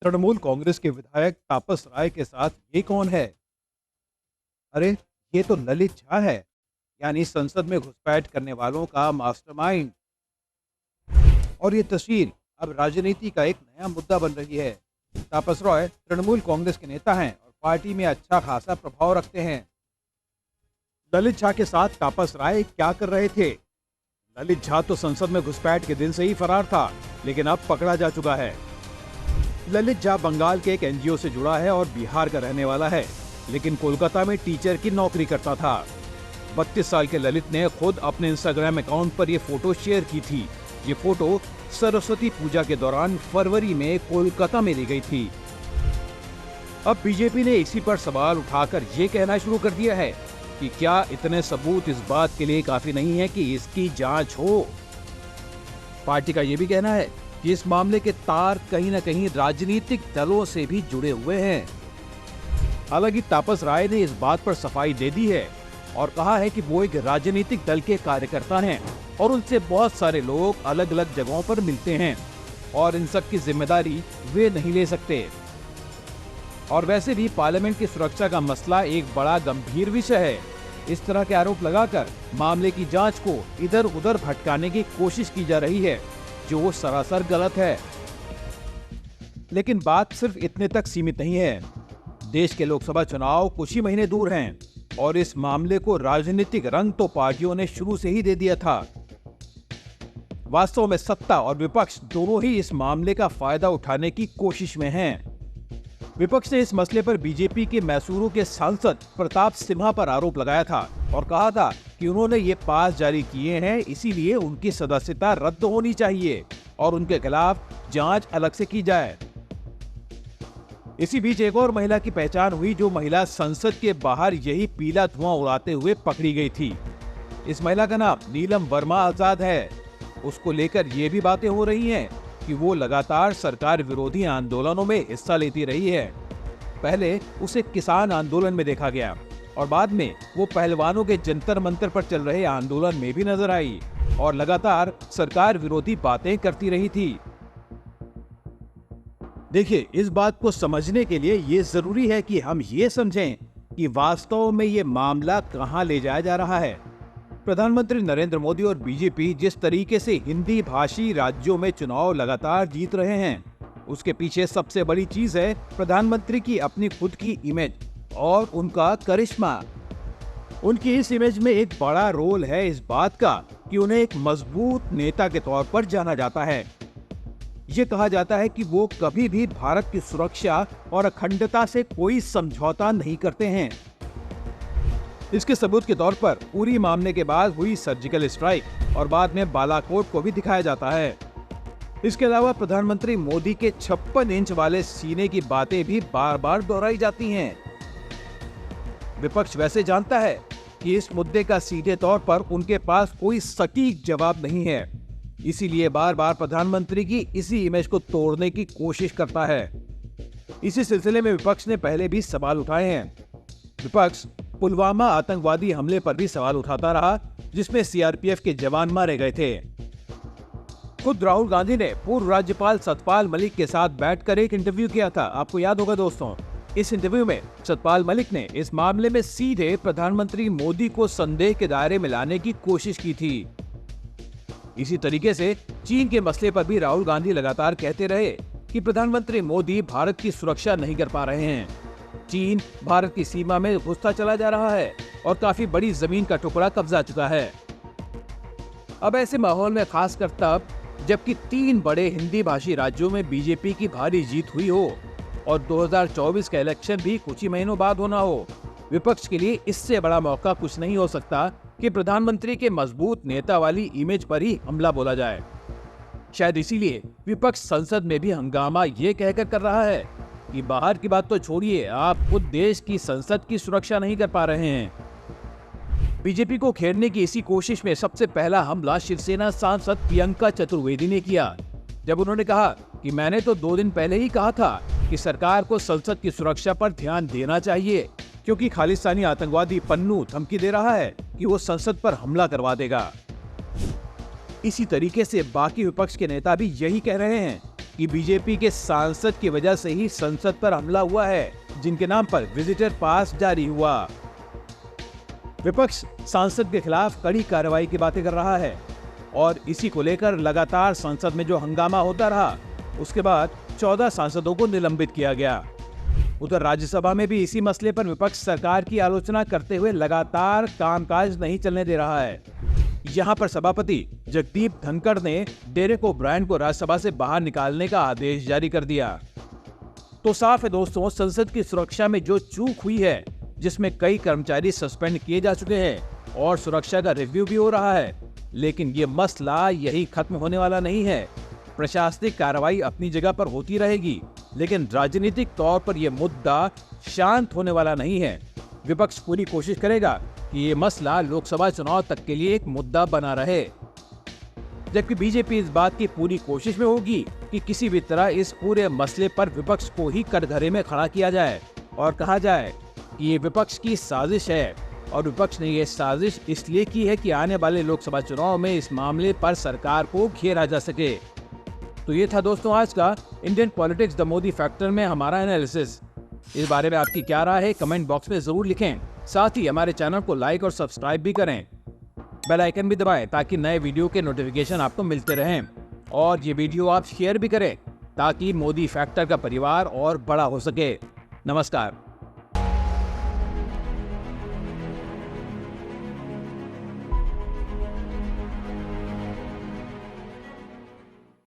तृणमूल कांग्रेस के विधायक तापस राय के साथ ये कौन है? अरे, ये तो ललित झा है, यानी संसद में घुसपैठ करने वालों का मास्टरमाइंड। और ये तस्वीर अब राजनीति का एक नया मुद्दा बन रही है। तापस राय तृणमूल कांग्रेस के नेता हैं और पार्टी में अच्छा खासा प्रभाव रखते हैं। ललित झा के साथ तापस राय क्या कर रहे थे? ललित झा तो संसद में घुसपैठ के दिन से ही फरार था, लेकिन अब पकड़ा जा चुका है। ललित झा बंगाल के एक एनजीओ से जुड़ा है और बिहार का रहने वाला है, लेकिन कोलकाता में टीचर की नौकरी करता था। 32 साल के ललित ने खुद अपने इंस्टाग्राम अकाउंट पर ये फोटो शेयर की थी। ये फोटो सरस्वती पूजा के दौरान फरवरी में कोलकाता में ली गई थी। अब बीजेपी ने इसी पर सवाल उठाकर ये कहना शुरू कर दिया है कि क्या इतने सबूत इस बात के लिए काफी नहीं है कि इसकी जांच हो। पार्टी का ये भी कहना है कि इस मामले के तार कहीं न कहीं राजनीतिक दलों से भी जुड़े हुए हैं। हालांकि तापस राय ने इस बात पर सफाई दे दी है और कहा है कि वो एक राजनीतिक दल के कार्यकर्ता हैं और उनसे बहुत सारे लोग अलग अलग जगहों पर मिलते हैं और इन सब की जिम्मेदारी वे नहीं ले सकते। और वैसे भी पार्लियामेंट की सुरक्षा का मसला एक बड़ा गंभीर विषय है। इस तरह के आरोप लगाकर मामले की जांच को इधर उधर भटकाने की कोशिश की जा रही है, जो सरासर गलत है। लेकिन बात सिर्फ इतने तक सीमित नहीं है। देश के लोकसभा चुनाव कुछ ही महीने दूर हैं और इस मामले को राजनीतिक रंग तो पार्टियों ने शुरू से ही दे दिया था। वास्तव में सत्ता और विपक्ष दोनों ही इस मामले का फायदा उठाने की कोशिश में हैं। विपक्ष ने इस मसले पर बीजेपी के मैसूरू के सांसद प्रताप सिम्हा पर आरोप लगाया था और कहा था कि उन्होंने ये पास जारी किए हैं, इसीलिए उनकी सदस्यता रद्द होनी चाहिए और उनके खिलाफ जांच अलग से की जाए। इसी बीच एक और महिला की पहचान हुई, जो महिला संसद के बाहर यही पीला धुआं उड़ाते हुए पकड़ी गई थी। इस महिला का नाम नीलम वर्मा आजाद है। उसको लेकर ये भी बातें हो रही हैं कि वो लगातार सरकार विरोधी आंदोलनों में हिस्सा लेती रही है। पहले उसे किसान आंदोलन में देखा गया और बाद में वो पहलवानों के जंतर मंतर पर चल रहे आंदोलन में भी नजर आई और लगातार सरकार विरोधी बातें करती रही थी। देखिए, इस बात को समझने के लिए ये जरूरी है कि हम ये समझें कि वास्तव में ये मामला कहां ले जाया जा रहा है। प्रधानमंत्री नरेंद्र मोदी और बीजेपी जिस तरीके से हिंदी भाषी राज्यों में चुनाव लगातार जीत रहे हैं, उसके पीछे सबसे बड़ी चीज है प्रधानमंत्री की अपनी खुद की इमेज और उनका करिश्मा। उनकी इस इमेज में एक बड़ा रोल है इस बात का कि उन्हें एक मजबूत नेता के तौर पर जाना जाता है। ये कहा जाता है कि वो कभी भी भारत की सुरक्षा और अखंडता से कोई समझौता नहीं करते हैं। इसके सबूत के तौर पर पूरी मामले के बाद हुई सर्जिकल स्ट्राइक और बाद में बालाकोट को भी दिखाया जाता है। इसके अलावा प्रधानमंत्री मोदी के 56 इंच वाले सीने की बातें भी बार बार दोहराई जाती हैं। विपक्ष वैसे जानता है कि इस मुद्दे का सीधे तौर पर उनके पास कोई सटीक जवाब नहीं है, इसीलिए बार बार प्रधानमंत्री की इसी इमेज को तोड़ने की कोशिश करता है। इसी सिलसिले में विपक्ष ने पहले भी सवाल उठाए हैं। विपक्ष पुलवामा आतंकवादी हमले पर भी सवाल उठाता रहा, जिसमें सीआरपीएफ के जवान मारे गए थे। खुद राहुल गांधी ने पूर्व राज्यपाल सतपाल मलिक के साथ बैठकर एक इंटरव्यू किया था। आपको याद होगा दोस्तों, इस इंटरव्यू में सतपाल मलिक ने इस मामले में सीधे प्रधानमंत्री मोदी को संदेह के दायरे में लाने की कोशिश की थी। इसी तरीके से चीन के मसले पर भी राहुल गांधी लगातार कहते रहे कि प्रधानमंत्री मोदी भारत की सुरक्षा नहीं कर पा रहे हैं। चीन भारत की सीमा में घुसता चला जा रहा है और काफी बड़ी जमीन का टुकड़ा कब्जा चुका है। अब ऐसे माहौल में खासकर तब जबकि 3 बड़े हिंदी भाषी राज्यों में बीजेपी की भारी जीत हुई हो और 2024 का इलेक्शन भी कुछ ही महीनों बाद होना हो, विपक्ष के लिए इससे बड़ा मौका कुछ नहीं हो सकता कि प्रधानमंत्री के मजबूत नेता वाली इमेज पर ही हमला बोला जाए। शायद इसीलिए विपक्ष संसद में भी हंगामा ये कहकर कर रहा है कि बाहर की बात तो छोड़िए, आप खुद देश की संसद की सुरक्षा नहीं कर पा रहे हैं। बीजेपी को घेरने की इसी कोशिश में सबसे पहला हमला शिवसेना सांसद प्रियंका चतुर्वेदी ने किया, जब उन्होंने कहा कि मैंने तो 2 दिन पहले ही कहा था कि सरकार को संसद की सुरक्षा पर ध्यान देना चाहिए, क्योंकि खालिस्तानी आतंकवादी पन्नू धमकी दे रहा है कि वो संसद पर हमला करवा देगा। इसी तरीके से बाकी विपक्ष के नेता भी यही कह रहे हैं कि बीजेपी के सांसद की वजह से ही संसद पर हमला हुआ है, जिनके नाम पर विजिटर पास जारी हुआ। विपक्ष सांसद के खिलाफ कड़ी कार्रवाई की बातें कर रहा है और इसी को लेकर लगातार संसद में जो हंगामा होता रहा, उसके बाद 14 सांसदों को निलंबित किया गया। उधर राज्यसभा में भी इसी मसले पर विपक्ष सरकार की आलोचना करते हुए लगातार कामकाज नहीं चलने दे रहा है। यहाँ पर सभापति जगदीप धनखड़ ने डेरेक ओब्रायन को राज्यसभा से बाहर निकालने का आदेश जारी कर दिया। तो साफ है दोस्तों, संसद की सुरक्षा में जो चूक हुई है, जिसमें कई कर्मचारी सस्पेंड किए जा चुके हैं और सुरक्षा का रिव्यू भी हो रहा है, लेकिन ये मसला यही खत्म होने वाला नहीं है। प्रशासनिक कार्रवाई अपनी जगह पर होती रहेगी, लेकिन राजनीतिक तौर पर यह मुद्दा शांत होने वाला नहीं है। विपक्ष पूरी कोशिश करेगा कि ये मसला लोकसभा चुनाव तक के लिए एक मुद्दा बना रहे, जबकि बीजेपी इस बात की पूरी कोशिश में होगी कि किसी भी तरह इस पूरे मसले पर विपक्ष को ही कटघरे में खड़ा किया जाए और कहा जाए कि ये विपक्ष की साजिश है और विपक्ष ने ये साजिश इसलिए की है कि आने वाले लोकसभा चुनाव में इस मामले पर सरकार को घेरा जा सके। तो ये था दोस्तों आज का Indian politics the Modi factor में हमारा एनालिसिस। इस बारे में आपकी क्या राय है, कमेंट बॉक्स में जरूर लिखें। साथ ही हमारे चैनल को लाइक और सब्सक्राइब भी करें। बेल आइकन भी दबाएं ताकि नए वीडियो के नोटिफिकेशन आपको मिलते रहें। और ये वीडियो आप शेयर भी करें ताकि मोदी फैक्टर का परिवार और बड़ा हो सके। नमस्कार।